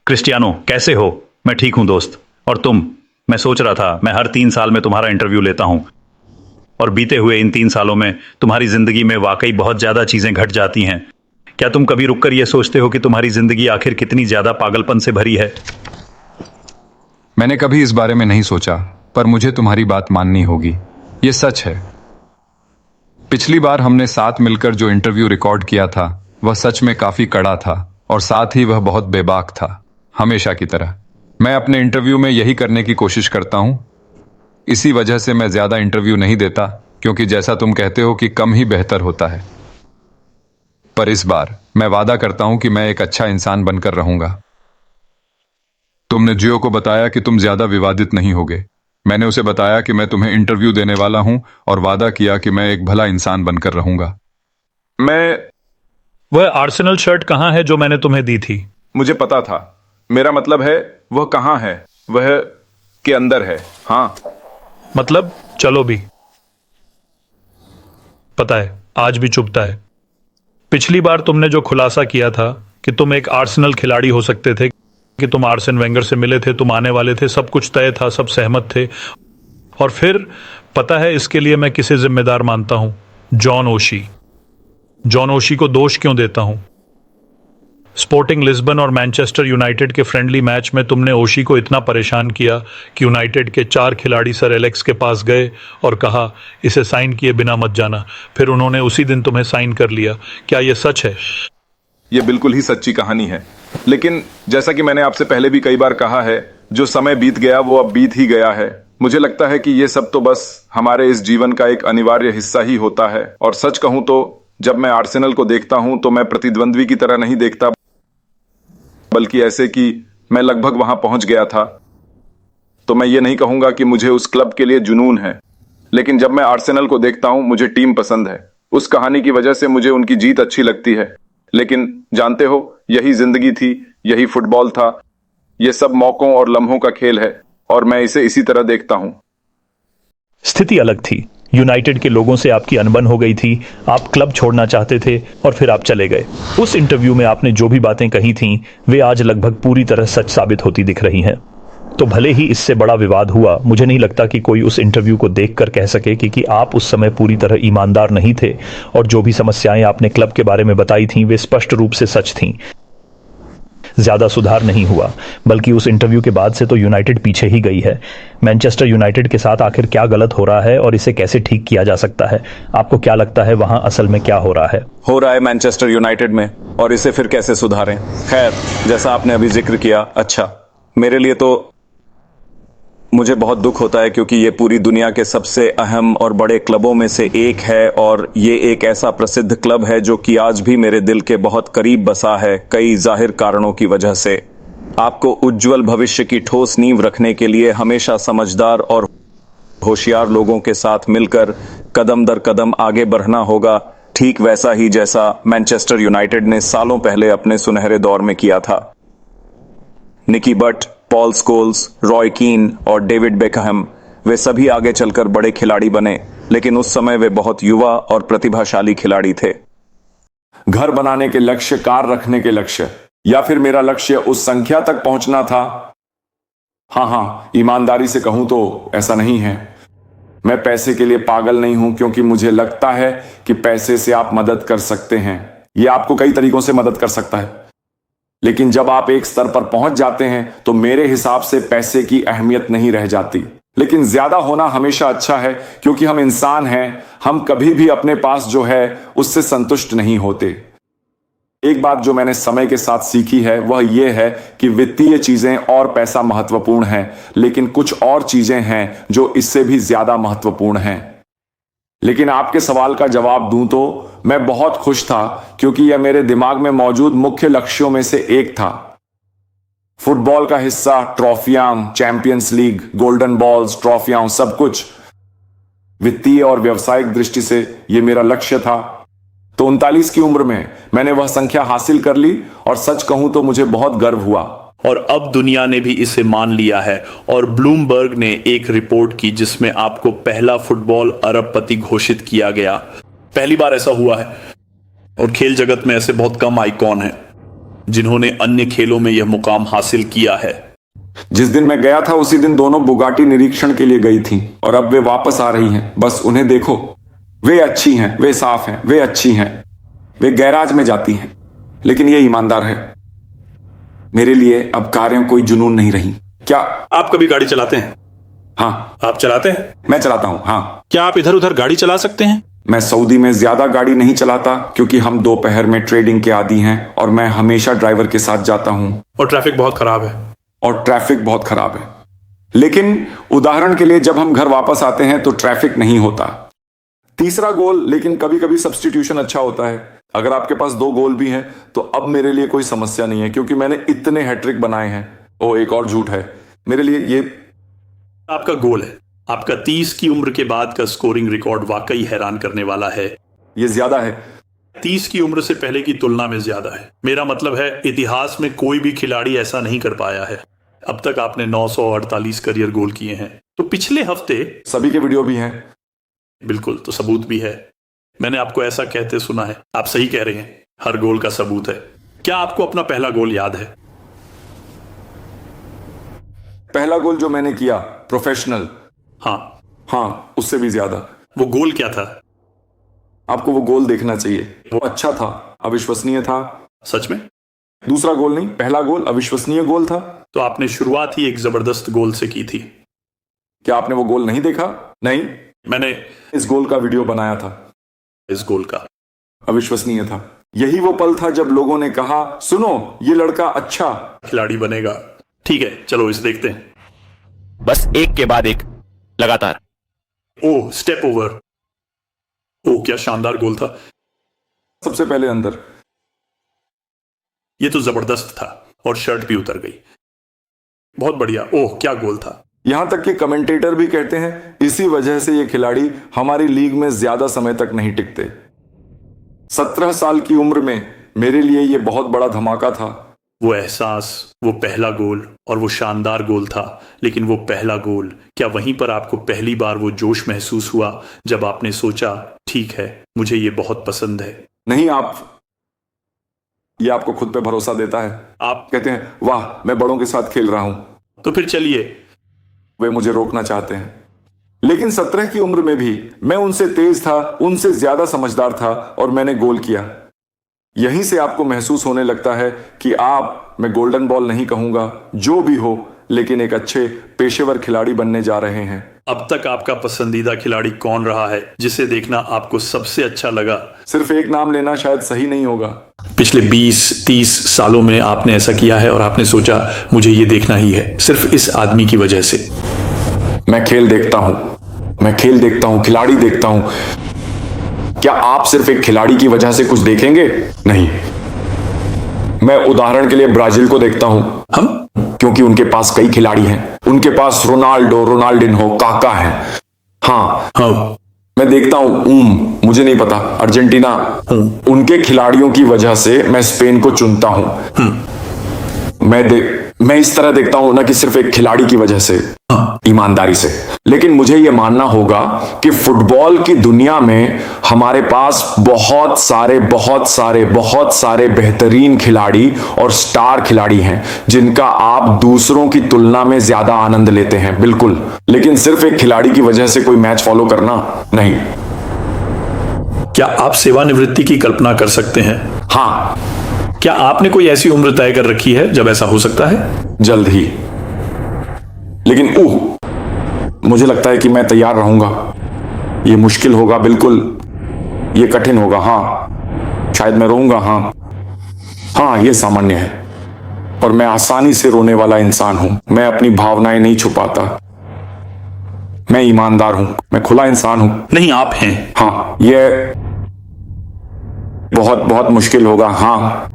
Cristiano, कैसे हो? मैं ठीक हूं दोस्त। और तुम? मैं सोच रहा था मैं हर 3 साल में तुम्हारा इंटरव्यू लेता हूं, और बीते हुए इन 3 सालों में तुम्हारी जिंदगी में वाकई बहुत ज्यादा चीजें घट जाती हैं। क्या तुम कभी रुककर यह सोचते हो कि तुम्हारी जिंदगी आखिर कितनी ज्यादा पागलपन से भरी है? मैंने कभी इस बारे में नहीं सोचा, पर मुझे तुम्हारी बात माननी होगी। ये सच है। पिछली बार हमने साथ मिलकर जो इंटरव्यू रिकॉर्ड किया था वह सच में काफी कड़ा था, और साथ ही वह बहुत बेबाक था, हमेशा की तरह। मैं अपने इंटरव्यू में यही करने की कोशिश करता हूं। इसी वजह से मैं ज्यादा इंटरव्यू नहीं देता, क्योंकि जैसा तुम कहते हो कि कम ही बेहतर होता है। पर इस बार मैं वादा करता हूं कि मैं एक अच्छा इंसान बनकर रहूंगा। तुमने जियो को बताया कि तुम ज्यादा विवादित नहीं होगे। मैंने उसे बताया कि मैं तुम्हें इंटरव्यू देने वाला हूं, और वादा किया कि मैं एक भला इंसान बनकर रहूंगा। वह आर्सेनल शर्ट कहाँ है जो मैंने तुम्हें दी थी? मुझे पता था। मेरा मतलब है वह कहाँ है, वह के अंदर है। हाँ, मतलब चलो भी। पता है, आज भी चुभता है। पिछली बार तुमने जो खुलासा किया था कि तुम एक आर्सेनल खिलाड़ी हो सकते थे, कि तुम आर्सेन वेंगर से मिले थे, तुम आने वाले थे, सब कुछ तय था, सब सहमत थे। और फिर पता है इसके लिए मैं किसे जिम्मेदार मानता हूं? जॉन ओशी। जॉन ओशी को दोष क्यों देता हूं? स्पोर्टिंग लिस्बन और मैनचेस्टर यूनाइटेड के फ्रेंडली मैच में तुमने ओशी को इतना परेशान किया कि यूनाइटेड के 4 खिलाड़ी सर एलेक्स के पास गए और कहा इसे साइन किए बिना मत जाना। फिर उन्होंने उसी दिन तुम्हें साइन कर लिया। क्या यह सच है? यह बिल्कुल ही सच्ची कहानी है। लेकिन जैसा कि मैंने आपसे पहले भी कई बार कहा है, जो समय बीत गया वो अब बीत ही गया है। मुझे लगता है कि ये सब तो बस हमारे इस जीवन का एक अनिवार्य हिस्सा ही होता है। और सच कहूं तो जब मैं आर्सेनल को देखता हूं तो मैं प्रतिद्वंद्वी की तरह नहीं देखता, बल्कि ऐसे कि मैं लगभग वहां पहुंच गया था। तो मैं ये नहीं कहूंगा कि मुझे उस क्लब के लिए जुनून है, लेकिन जब मैं आर्सेनल को देखता हूं मुझे टीम पसंद है। उस कहानी की वजह से मुझे उनकी जीत अच्छी लगती है। लेकिन जानते हो, यही जिंदगी थी, यही फुटबॉल था। यह सब मौकों और लम्हों का खेल है, और मैं इसे इसी तरह देखता हूं। स्थिति अलग थी। यूनाइटेड के लोगों से आपकी अनबन हो गई थी, आप क्लब छोड़ना चाहते थे, और फिर आप चले गए। उस इंटरव्यू में आपने जो भी बातें कही थीं, वे आज लगभग पूरी तरह सच साबित होती दिख रही हैं। तो भले ही इससे बड़ा विवाद हुआ, मुझे नहीं लगता कि कोई उस इंटरव्यू को देखकर कह सके कि आप उस समय पूरी तरह ईमानदार नहीं थे, और जो भी समस्याएं आपने क्लब के बारे में बताई थीं वे स्पष्ट रूप से सच थीं। ज्यादा सुधार नहीं हुआ, बल्कि उस इंटरव्यू के बाद से तो यूनाइटेड पीछे ही गई है। मैनचेस्टर यूनाइटेड के साथ आखिर क्या गलत हो रहा है और इसे कैसे ठीक किया जा सकता है? आपको क्या लगता है वहां असल में क्या हो रहा है मैनचेस्टर यूनाइटेड में, और इसे फिर कैसे सुधारें? खैर, जैसा आपने अभी जिक्र किया, अच्छा, मेरे लिए तो मुझे बहुत दुख होता है, क्योंकि ये पूरी दुनिया के सबसे अहम और बड़े क्लबों में से एक है, और ये एक ऐसा प्रसिद्ध क्लब है जो कि आज भी मेरे दिल के बहुत करीब बसा है, कई जाहिर कारणों की वजह से। आपको उज्जवल भविष्य की ठोस नींव रखने के लिए हमेशा समझदार और होशियार लोगों के साथ मिलकर कदम दर कदम आगे बढ़ना होगा, ठीक वैसा ही जैसा मैनचेस्टर यूनाइटेड ने सालों पहले अपने सुनहरे दौर में किया था। निकी बट, पॉल स्कोल्स, रॉय कीन और डेविड बेकहम, वे सभी आगे चलकर बड़े खिलाड़ी बने, लेकिन उस समय वे बहुत युवा और प्रतिभाशाली खिलाड़ी थे। घर बनाने के लक्ष्य, कार रखने के लक्ष्य, या फिर मेरा लक्ष्य उस संख्या तक पहुंचना था। हाँ, ईमानदारी से कहूं तो ऐसा नहीं है। मैं पैसे के लिए पागल नहीं हूं, क्योंकि मुझे लगता है कि पैसे से आप मदद कर सकते हैं। यह आपको कई तरीकों से मदद कर सकता है, लेकिन जब आप एक स्तर पर पहुंच जाते हैं तो मेरे हिसाब से पैसे की अहमियत नहीं रह जाती। लेकिन ज्यादा होना हमेशा अच्छा है, क्योंकि हम इंसान हैं, हम कभी भी अपने पास जो है उससे संतुष्ट नहीं होते। एक बात जो मैंने समय के साथ सीखी है वह यह है कि वित्तीय चीजें और पैसा महत्वपूर्ण है, लेकिन कुछ और चीजें हैं जो इससे भी ज्यादा महत्वपूर्ण हैं। लेकिन आपके सवाल का जवाब दूं तो मैं बहुत खुश था, क्योंकि यह मेरे दिमाग में मौजूद मुख्य लक्ष्यों में से एक था। फुटबॉल का हिस्सा, ट्रॉफियां, चैंपियंस लीग, गोल्डन बॉल्स, ट्रॉफियां, सब कुछ। वित्तीय और व्यावसायिक दृष्टि से यह मेरा लक्ष्य था। तो 39 की उम्र में मैंने वह संख्या हासिल कर ली और सच कहूं तो मुझे बहुत गर्व हुआ। और अब दुनिया ने भी इसे मान लिया है और ब्लूमबर्ग ने एक रिपोर्ट की जिसमें आपको पहला फुटबॉल अरबपति घोषित किया गया। पहली बार ऐसा हुआ है और खेल जगत में ऐसे बहुत कम आइकॉन हैं जिन्होंने अन्य खेलों में यह मुकाम हासिल किया है। जिस दिन मैं गया था उसी दिन दोनों बुगाटी निरीक्षण के लिए गई थी और अब वे वापस आ रही हैं। बस उन्हें देखो, वे अच्छी हैं, वे साफ हैं, वे अच्छी हैं। वे गैराज में जाती हैं, लेकिन ये ईमानदार है। मेरे लिए अब कारें कोई जुनून नहीं रही। क्या आप कभी गाड़ी चलाते हैं? हाँ, आप चलाते हैं? मैं चलाता हूं। हाँ, क्या आप इधर उधर गाड़ी चला सकते हैं? मैं सऊदी में ज्यादा गाड़ी नहीं चलाता क्योंकि हम दोपहर में ट्रेडिंग के आदी हैं और मैं हमेशा ड्राइवर के साथ जाता हूं। और ट्रैफिक बहुत खराब है। और ट्रैफिक बहुत खराब है। लेकिन उदाहरण के लिए जब हम घर वापस आते हैं तो ट्रैफिक नहीं होता। तीसरा गोल, लेकिन कभी कभी सब्स्टिट्यूशन अच्छा होता है। अगर आपके पास 2 गोल भी हैं तो अब मेरे लिए कोई समस्या नहीं है क्योंकि मैंने इतने हैट्रिक बनाए हैं। ओ, एक और झूठ है मेरे लिए ये। आपका गोल है। आपका 30 की उम्र के बाद का स्कोरिंग रिकॉर्ड वाकई हैरान करने वाला है। ये ज्यादा है। 30 की उम्र से पहले की तुलना में ज्यादा है। मेरा मतलब है इतिहास में कोई भी खिलाड़ी ऐसा नहीं कर पाया है। अब तक आपने 948 करियर गोल किए हैं। तो पिछले हफ्ते सभी के वीडियो भी हैं। बिल्कुल, तो सबूत भी है। मैंने आपको ऐसा कहते सुना है। आप सही कह रहे हैं, हर गोल का सबूत है। क्या आपको अपना पहला गोल याद है? पहला गोल जो मैंने किया प्रोफेशनल, हाँ, उससे भी ज्यादा। वो गोल क्या था? आपको वो गोल देखना चाहिए। वो अच्छा था, अविश्वसनीय था। सच में? दूसरा गोल नहीं, पहला गोल अविश्वसनीय गोल था। तो आपने शुरुआत ही एक जबरदस्त गोल से की थी। क्या आपने वो गोल नहीं देखा? नहीं, मैंने इस गोल का वीडियो बनाया था। इस गोल का अविश्वसनीय था। यही वो पल था जब लोगों ने कहा, सुनो, ये लड़का अच्छा खिलाड़ी बनेगा। ठीक है, चलो इसे देखते हैं। बस एक के बाद एक लगातार। ओह, स्टेप ओवर। ओह, क्या शानदार गोल था। सबसे पहले अंदर। ये तो जबरदस्त था और शर्ट भी उतर गई। बहुत बढ़िया। ओह, क्या गोल था। यहां तक कि कमेंटेटर भी कहते हैं इसी वजह से ये खिलाड़ी हमारी लीग में ज्यादा समय तक नहीं टिकते। 17 साल की उम्र में मेरे लिए ये बहुत बड़ा धमाका था। वो एहसास, वो पहला गोल और वो शानदार गोल था। लेकिन वो पहला गोल, क्या वहीं पर आपको पहली बार वो जोश महसूस हुआ जब आपने सोचा, ठीक है, मुझे ये बहुत पसंद है? नहीं, ये आपको खुद पे भरोसा देता है। आप कहते हैं, वाह, मैं बड़ों के साथ खेल रहा हूं। तो फिर चलिए। वे मुझे रोकना चाहते हैं। लेकिन 17 की उम्र में भी मैं उनसे तेज था, उनसे ज्यादा समझदार था और मैंने गोल किया। यहीं से आपको महसूस होने लगता है कि मैं गोल्डन बॉल नहीं कहूंगा, जो भी हो, लेकिन एक अच्छे पेशेवर खिलाड़ी बनने जा रहे हैं। अब तक आपका पसंदीदा खिलाड़ी कौन रहा है जिसे देखना आपको सबसे अच्छा लगा? सिर्फ एक नाम लेना शायद सही नहीं होगा। पिछले 20-30 सालों में आपने ऐसा किया है और आपने सोचा, मुझे ये देखना ही है, सिर्फ इस आदमी की वजह से। मैं खेल देखता हूं, खिलाड़ी देखता हूं। क्या आप सिर्फ एक खिलाड़ी की वजह से कुछ देखेंगे? नहीं। मैं उदाहरण के लिए ब्राजील को देखता हूं। हम? क्योंकि उनके पास कई खिलाड़ी हैं। उनके पास रोनाल्डो, रोनाल्डिन्हो, काका है। हाँ, मैं देखता हूं, मुझे नहीं पता, अर्जेंटीना। उनके खिलाड़ियों की वजह से मैं स्पेन को चुनता हूं। मैं इस तरह देखता हूं, ना कि सिर्फ एक खिलाड़ी की वजह से, ईमानदारी से। लेकिन मुझे यह मानना होगा कि फुटबॉल की दुनिया में हमारे पास बहुत सारे बेहतरीन खिलाड़ी और स्टार खिलाड़ी हैं जिनका आप दूसरों की तुलना में ज्यादा आनंद लेते हैं। बिल्कुल। लेकिन सिर्फ एक खिलाड़ी की वजह से कोई मैच फॉलो करना नहीं। क्या आप सेवानिवृत्ति की कल्पना कर सकते हैं? हाँ। क्या आपने कोई ऐसी उम्र तय कर रखी है जब ऐसा हो सकता है? जल्द ही। लेकिन मुझे लगता है कि मैं तैयार रहूंगा। ये मुश्किल होगा, बिल्कुल। ये कठिन होगा, हाँ। शायद मैं रोऊंगा, हाँ, ये सामान्य है। और मैं आसानी से रोने वाला इंसान हूं। मैं अपनी भावनाएं नहीं छुपाता। मैं ईमानदार हूं, मैं खुला इंसान हूं। नहीं, आप हैं। हाँ, ये बहुत मुश्किल होगा, हाँ।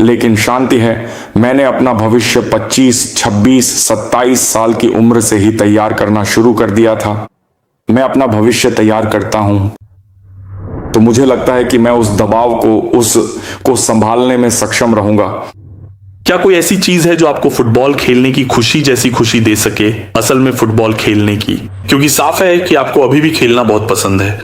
लेकिन शांति है। मैंने अपना भविष्य 25, 26, 27 साल की उम्र से ही तैयार करना शुरू कर दिया था। मैं अपना भविष्य तैयार करता हूं तो मुझे लगता है कि मैं उस दबाव को संभालने में सक्षम रहूंगा। क्या कोई ऐसी चीज है जो आपको फुटबॉल खेलने की खुशी जैसी खुशी दे सके, असल में फुटबॉल खेलने की? क्योंकि साफ है कि आपको अभी भी खेलना बहुत पसंद है।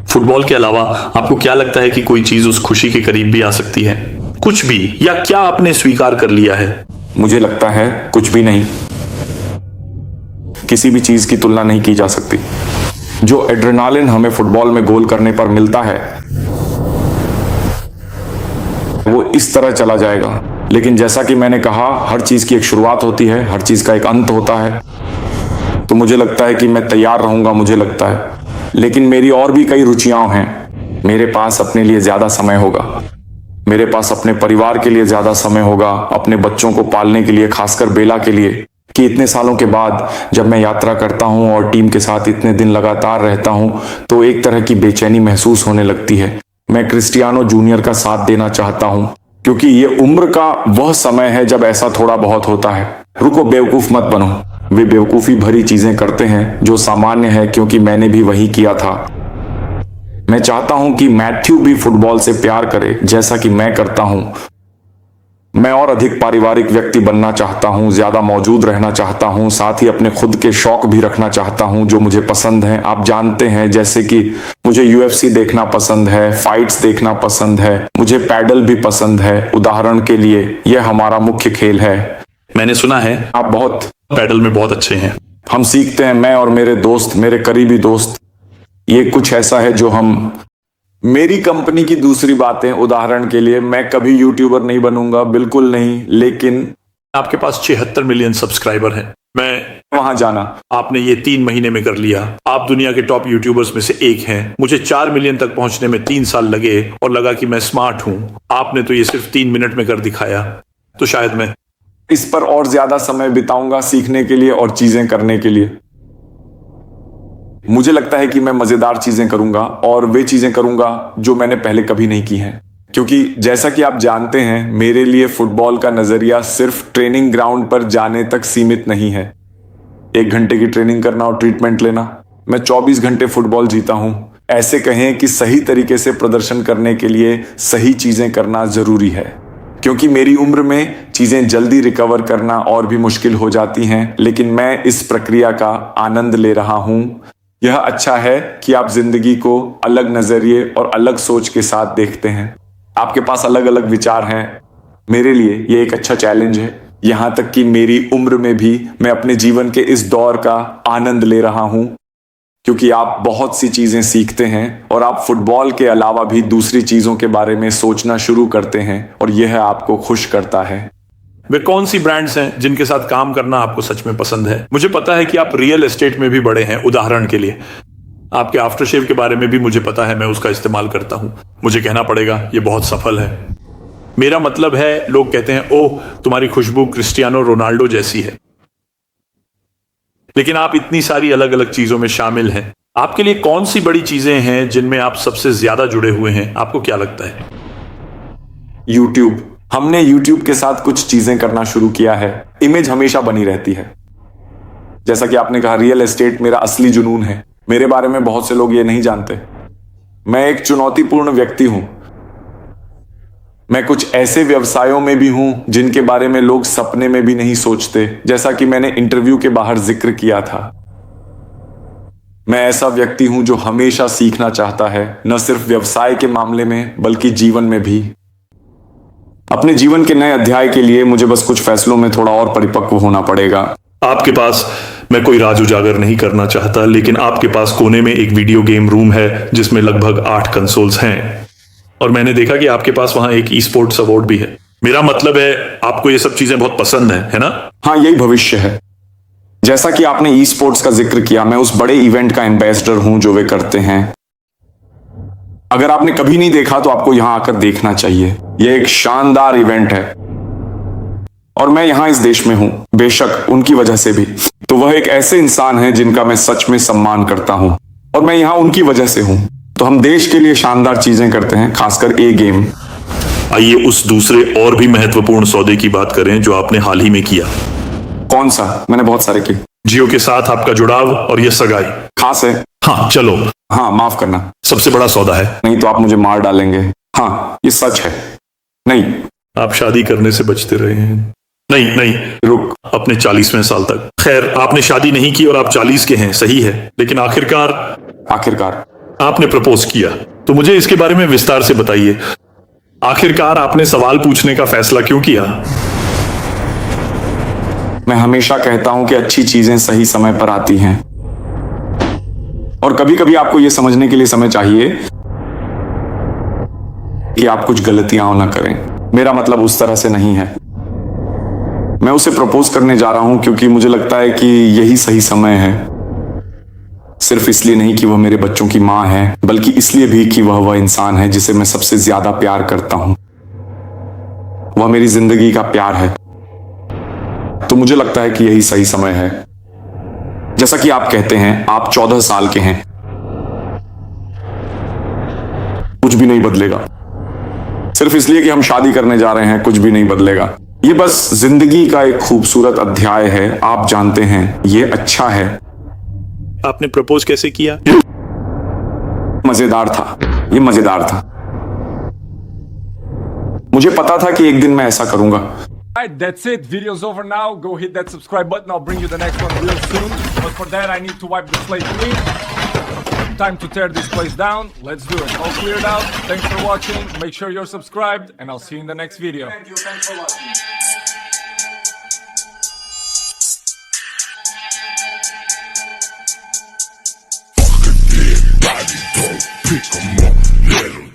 फुटबॉल के अलावा आपको क्या लगता है कि कोई चीज उस खुशी के करीब भी आ सकती है? कुछ भी, या क्या आपने स्वीकार कर लिया है? मुझे लगता है कुछ भी नहीं। किसी भी चीज की तुलना नहीं की जा सकती। जो एड्रेनालिन हमें फुटबॉल में गोल करने पर मिलता है वो इस तरह चला जाएगा। लेकिन जैसा कि मैंने कहा, हर चीज की एक शुरुआत होती है, हर चीज का एक अंत होता है। तो मुझे लगता है कि मैं तैयार रहूंगा, मुझे लगता है। लेकिन मेरी और भी कई रुचियां हैं। मेरे पास अपने लिए ज्यादा समय होगा, मेरे पास अपने परिवार के लिए ज्यादा समय होगा, अपने बच्चों को पालने के लिए, खासकर बेला के लिए। कि इतने सालों के बाद जब मैं यात्रा करता हूं और टीम के साथ इतने दिन लगातार रहता हूं तो एक तरह की बेचैनी महसूस होने लगती है। मैं क्रिस्टियानो जूनियर का साथ देना चाहता हूं, क्योंकि ये उम्र का वह समय है जब ऐसा थोड़ा बहुत होता है। रुको, बेवकूफ मत बनो। वे बेवकूफी भरी चीजें करते हैं जो सामान्य है, क्योंकि मैंने भी वही किया था। मैं चाहता हूं कि मैथ्यू भी फुटबॉल से प्यार करे जैसा कि मैं करता हूं। मैं और अधिक पारिवारिक व्यक्ति बनना चाहता हूं, ज्यादा मौजूद रहना चाहता हूं, साथ ही अपने खुद के शौक भी रखना चाहता हूं जो मुझे पसंद हैं। आप जानते हैं, जैसे कि मुझे यूएफसी देखना पसंद है, फाइट्स देखना पसंद है, मुझे पैडल भी पसंद है। उदाहरण के लिए, यह हमारा मुख्य खेल है। मैंने सुना है आप बहुत पैडल में बहुत अच्छे हैं। हम सीखते हैं, मैं और मेरे दोस्त, मेरे करीबी दोस्त। ये कुछ ऐसा है जो हम, मेरी कंपनी की दूसरी बातें, उदाहरण के लिए, मैं कभी यूट्यूबर नहीं बनूंगा, बिल्कुल नहीं। लेकिन आपके पास 76 मिलियन सब्सक्राइबर हैं। मैं वहां जाना, आपने ये 3 महीने में कर लिया। आप दुनिया के टॉप यूट्यूबर्स में से एक हैं। मुझे 4 मिलियन तक पहुंचने में 3 साल लगे और लगा कि मैं स्मार्ट हूं। आपने तो ये सिर्फ 3 मिनट में कर दिखाया। तो शायद मैं इस पर और ज्यादा समय बिताऊंगा, सीखने के लिए और चीजें करने के लिए। मुझे लगता है कि मैं मजेदार चीजें करूंगा और वे चीजें करूंगा जो मैंने पहले कभी नहीं की हैं। क्योंकि जैसा कि आप जानते हैं, मेरे लिए फुटबॉल का नजरिया सिर्फ ट्रेनिंग ग्राउंड पर जाने तक सीमित नहीं है। 1 घंटे की ट्रेनिंग करना और ट्रीटमेंट लेना। मैं 24 घंटे फुटबॉल जीता हूं। ऐसे कहें कि सही तरीके से प्रदर्शन करने के लिए सही चीजें करना जरूरी है। क्योंकि मेरी उम्र में चीजें जल्दी रिकवर करना और भी मुश्किल हो जाती हैं, लेकिन मैं इस प्रक्रिया का आनंद ले रहा हूं। यह अच्छा है कि आप जिंदगी को अलग नजरिए और अलग सोच के साथ देखते हैं। आपके पास अलग अलग विचार हैं। मेरे लिए यह एक अच्छा चैलेंज है। यहां तक कि मेरी उम्र में भी मैं अपने जीवन के इस दौर का आनंद ले रहा हूं, क्योंकि आप बहुत सी चीजें सीखते हैं और आप फुटबॉल के अलावा भी दूसरी चीजों के बारे में सोचना शुरू करते हैं और यह आपको खुश करता है। वे कौन सी ब्रांड्स हैं जिनके साथ काम करना आपको सच में पसंद है? मुझे पता है कि आप रियल एस्टेट में भी बड़े हैं। उदाहरण के लिए, आपके आफ्टर शेव के बारे में भी मुझे पता है, मैं उसका इस्तेमाल करता हूं। मुझे कहना पड़ेगा, ये बहुत सफल है। मेरा मतलब है, लोग कहते हैं, ओह तुम्हारी खुशबू क्रिस्टियानो रोनाल्डो जैसी है। लेकिन आप इतनी सारी अलग अलग चीजों में शामिल हैं। आपके लिए कौन सी बड़ी चीजें हैं जिनमें आप सबसे ज्यादा जुड़े हुए हैं? आपको क्या लगता है? यूट्यूब। हमने यूट्यूब के साथ कुछ चीजें करना शुरू किया है। इमेज हमेशा बनी रहती है। जैसा कि आपने कहा, रियल एस्टेट मेरा असली जुनून है। मेरे बारे में बहुत से लोग ये नहीं जानते। मैं एक चुनौतीपूर्ण व्यक्ति हूं। मैं कुछ ऐसे व्यवसायों में भी हूं जिनके बारे में लोग सपने में भी नहीं सोचते, जैसा कि मैंने इंटरव्यू के बाहर जिक्र किया था। मैं ऐसा व्यक्ति हूं जो हमेशा सीखना चाहता है, न सिर्फ व्यवसाय के मामले में बल्कि जीवन में भी। अपने जीवन के नए अध्याय के लिए मुझे बस कुछ फैसलों में थोड़ा और परिपक्व होना पड़ेगा। आपके पास, मैं कोई राज उजागर नहीं करना चाहता, लेकिन आपके पास कोने में एक वीडियो गेम रूम है जिसमें लगभग 8 कंसोल्स हैं। और मैंने देखा कि आपके पास वहां एक ई स्पोर्ट्स अवार्ड भी है। मेरा मतलब है, आपको ये सब चीजें बहुत पसंद है ना? हाँ, यही भविष्य है। जैसा कि आपने ई स्पोर्ट्स का जिक्र किया, मैं उस बड़े इवेंट का एम्बेसडर हूं जो वे करते हैं। अगर आपने कभी नहीं देखा तो आपको यहां आकर देखना चाहिए। यह एक शानदार इवेंट है और मैं यहां इस देश में हूं, बेशक उनकी वजह से भी। तो वह एक ऐसे इंसान है जिनका मैं सच में सम्मान करता हूं और मैं यहां उनकी वजह से हूं। तो हम देश के लिए शानदार चीजें करते हैं, खासकर ए गेम। आइए उस दूसरे और भी महत्वपूर्ण सौदे की बात करें जो आपने हाल ही में किया। कौन सा? मैंने बहुत सारे किए। जियो के साथ आपका जुड़ाव और यह सगाई खास है। हाँ चलो, हाँ माफ करना, सबसे बड़ा सौदा है। नहीं तो आप मुझे मार डालेंगे। हाँ ये सच है। नहीं आप शादी करने से बचते रहे हैं। नहीं नहीं, रुक, अपने 40वें साल तक। खैर, आपने शादी नहीं की और आप 40 के हैं, सही है, लेकिन आखिरकार आपने प्रपोज किया। तो मुझे इसके बारे में विस्तार से बताइए। आखिरकार आपने सवाल पूछने का फैसला क्यों किया? मैं हमेशा कहता हूं कि अच्छी चीजें सही समय पर आती हैं, और कभी कभी आपको यह समझने के लिए समय चाहिए कि आप कुछ गलतियां ना करें। मेरा मतलब उस तरह से नहीं है। मैं उसे प्रपोज करने जा रहा हूं क्योंकि मुझे लगता है कि यही सही समय है। सिर्फ इसलिए नहीं कि वह मेरे बच्चों की मां है, बल्कि इसलिए भी कि वह इंसान है जिसे मैं सबसे ज्यादा प्यार करता हूं। वह मेरी जिंदगी का प्यार है। तो मुझे लगता है कि यही सही समय है। जैसा कि आप कहते हैं, आप 14 साल के हैं। कुछ भी नहीं बदलेगा। सिर्फ इसलिए कि हम शादी करने जा रहे हैं, कुछ भी नहीं बदलेगा। ये बस जिंदगी का एक खूबसूरत अध्याय है। आप जानते हैं, ये अच्छा है। आपने प्रपोज कैसे किया? मजेदार था, ये मजेदार था। मुझे पता था कि एक दिन मैं ऐसा करूंगा। Alright, that's it. Video's over now. Go hit that subscribe button. I'll bring you the next one real soon. But for that, I need to wipe the slate clean. Time to tear this place down. Let's do it. All cleared out. Thanks for watching. Make sure you're subscribed, and I'll see you in the next video. Thank you. Thanks for watching. Body don't pick 'em up, let 'em